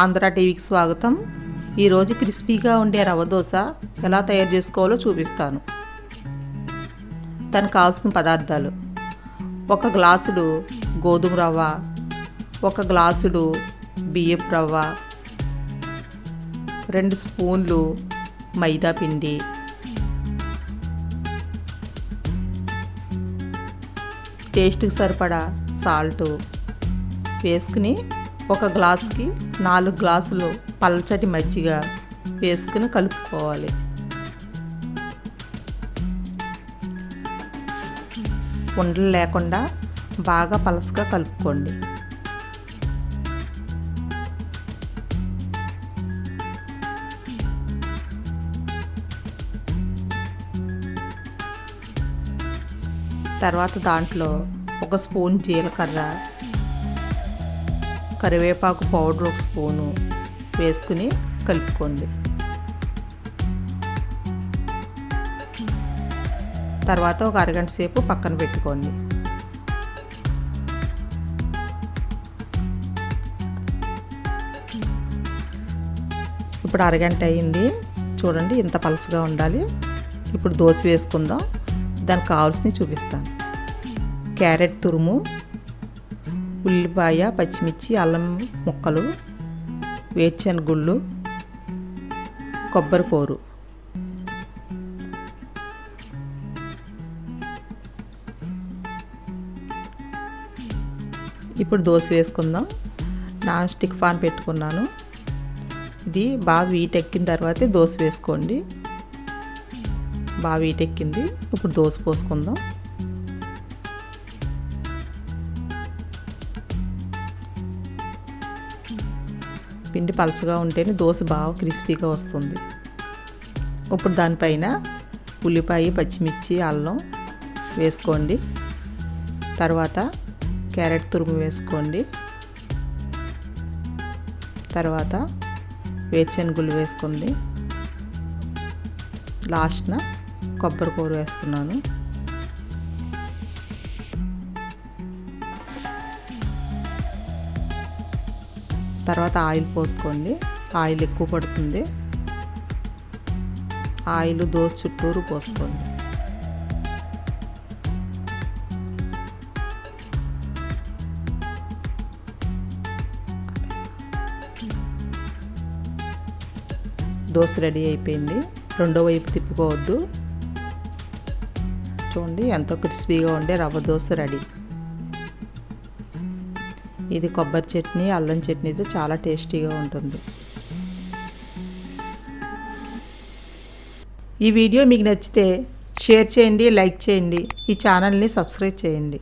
ఆంధ్ర టీవీకి స్వాగతం. ఈరోజు క్రిస్పీగా ఉండే రవ దోశ ఎలా తయారు చేసుకోవాలో చూపిస్తాను. దానికి కావాల్సిన పదార్థాలు: 1 గ్లాసుడు గోధుమ రవ్వ, 1 గ్లాసుడు బియ్యపు రవ్వ, 2 స్పూన్లు మైదా పిండి, టేస్ట్కి సరిపడా సాల్టు వేసుకుని 1 గ్లాసుకి 4 గ్లాసులు పల్చటి మజ్జిగ వేసుకుని కలుపుకోవాలి. ఉండలు లేకుండా బాగా పలసగా కలుపుకోండి. తర్వాత దాంట్లో 1 స్పూన్ జీలకర్ర, కరివేపాకు పౌడర్ 1 స్పూను వేసుకుని కలుపుకోండి. తర్వాత ఒక అరగంట సేపు పక్కన పెట్టుకోండి. ఇప్పుడు అరగంట అయింది. చూడండి, ఇంత పలచగా ఉండాలి. ఇప్పుడు దోశ వేసుకుందాం. దానికి కావాల్సినవి చూపిస్తాను. క్యారెట్ తురుము, ఉల్లిపాయ, పచ్చిమిర్చి, అల్లం ముక్కలు, వేరుశనగుళ్ళు, కొబ్బరి కూర. ఇప్పుడు దోశ వేసుకుందాం. నాన్ స్టిక్ పాన్ పెట్టుకున్నాను. ఇది బాగా వీటెక్కిన తర్వాతే దోశ వేసుకోండి. బాగా వీటెక్కింది. ఇప్పుడు దోశ పోసుకుందాం. పిండి పలచగా ఉంటేనే దోశ బాగా క్రిస్పీగా వస్తుంది. ఇప్పుడు దానిపైన ఉల్లిపాయ, పచ్చిమిర్చి, అల్లం వేసుకోండి. తర్వాత క్యారెట్ తురుము వేసుకోండి. తర్వాత వేరుశనగుళ్ళు వేసుకోండి. లాస్ట్న కొబ్బరి కూర వేస్తున్నాను. తర్వాత ఆయిల్ పోసుకోండి. ఆయిల్ ఎక్కువ పడుతుంది. ఆయిల్ దోశ చుట్టూరు పోసుకోండి. దోశ రెడీ అయిపోయింది. రెండో వైపు తిప్పుకోవద్దు. చూడండి, ఎంతో క్రిస్పీగా ఉండే రవ్వ దోశ రెడీ. ఇది కొబ్బరి చట్నీ, అల్లం చట్నీతో చాలా టేస్టీగా ఉంటుంది. ఈ వీడియో మీకు నచ్చితే షేర్ చేయండి, లైక్ చేయండి. ఈ ఛానల్ని సబ్స్క్రైబ్ చేయండి.